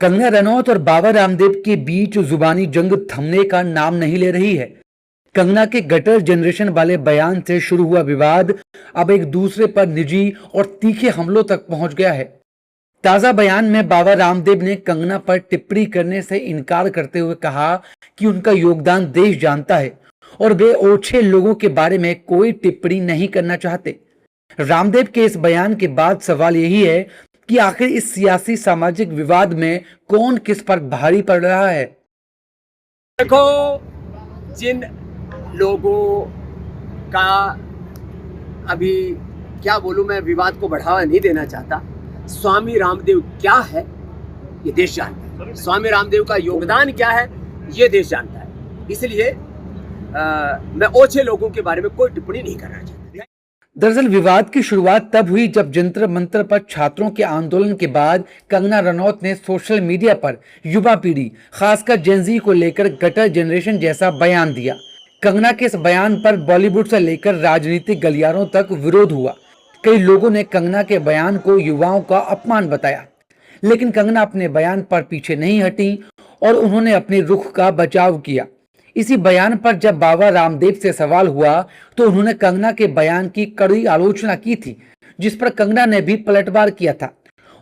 कंगना रनौत और बाबा रामदेव के बीच जुबानी जंग थमने का नाम नहीं ले रही है। कंगना के गटर जनरेशन वाले बयान से शुरू हुआ विवाद अब एक दूसरे पर निजी और तीखे हमलों तक पहुंच गया है। ताजा बयान में बाबा रामदेव ने कंगना पर टिप्पणी करने से इनकार करते हुए कहा कि उनका योगदान देश जानता है और वे ओछे लोगों के बारे में कोई टिप्पणी नहीं करना चाहते। रामदेव के इस बयान के बाद सवाल यही है कि आखिर इस सियासी सामाजिक विवाद में कौन किस पर भारी पड़ रहा है। देखो, जिन लोगों का अभी क्या बोलूं, मैं विवाद को बढ़ावा नहीं देना चाहता। स्वामी रामदेव क्या है ये देश जानता है, स्वामी रामदेव का योगदान क्या है ये देश जानता है। इसलिए मैं ओछे लोगों के बारे में कोई टिप्पणी नहीं करना चाहता। दरअसल विवाद की शुरुआत तब हुई जब जंतर मंतर पर छात्रों के आंदोलन के बाद कंगना रनौत ने सोशल मीडिया पर युवा पीढ़ी खासकर जेनजी को लेकर गटर जनरेशन जैसा बयान दिया। कंगना के इस बयान पर बॉलीवुड से लेकर राजनीतिक गलियारों तक विरोध हुआ। कई लोगों ने कंगना के बयान को युवाओं का अपमान बताया, लेकिन कंगना अपने बयान पर पीछे नहीं हटी और उन्होंने अपने रुख का बचाव किया। इसी बयान पर जब बाबा रामदेव से सवाल हुआ तो उन्होंने कंगना के बयान की कड़ी आलोचना की थी, जिस पर कंगना ने भी पलटवार किया था।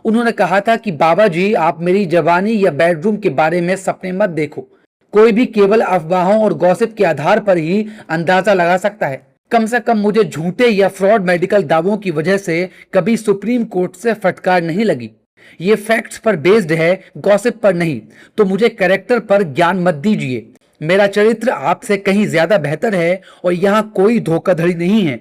उन्होंने कहा था कि बाबा जी, आप मेरी जवानी या बेडरूम के बारे में सपने मत देखो। कोई भी केवल अफवाहों और गॉसिप के आधार पर ही अंदाजा लगा सकता है। कम से कम मुझे झूठे या फ्रॉड मेडिकल दावों की वजह से कभी सुप्रीम कोर्ट से फटकार नहीं लगी। ये फैक्ट्स पर बेस्ड है, गॉसिप पर नहीं। तो मुझे कैरेक्टर पर ज्ञान मत दीजिए। मेरा चरित्र आपसे कहीं ज्यादा बेहतर है और यहाँ कोई धोखाधड़ी नहीं है।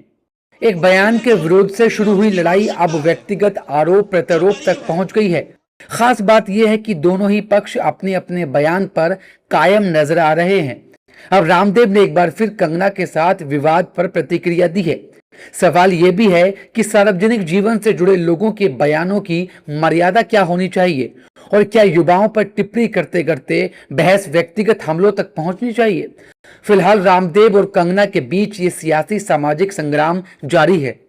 एक बयान के विरोध से शुरू हुई लड़ाई अब व्यक्तिगत आरोप प्रत्यारोप तक पहुंच गई है। खास बात यह है कि दोनों ही पक्ष अपने अपने बयान पर कायम नजर आ रहे हैं। अब रामदेव ने एक बार फिर कंगना के साथ विवाद पर प्रतिक्रिया दी है। सवाल यह भी है कि सार्वजनिक जीवन से जुड़े लोगों के बयानों की मर्यादा क्या होनी चाहिए और क्या युवाओं पर टिप्पणी करते करते बहस व्यक्तिगत हमलों तक पहुंचनी चाहिए। फिलहाल रामदेव और कंगना के बीच ये सियासी सामाजिक संग्राम जारी है।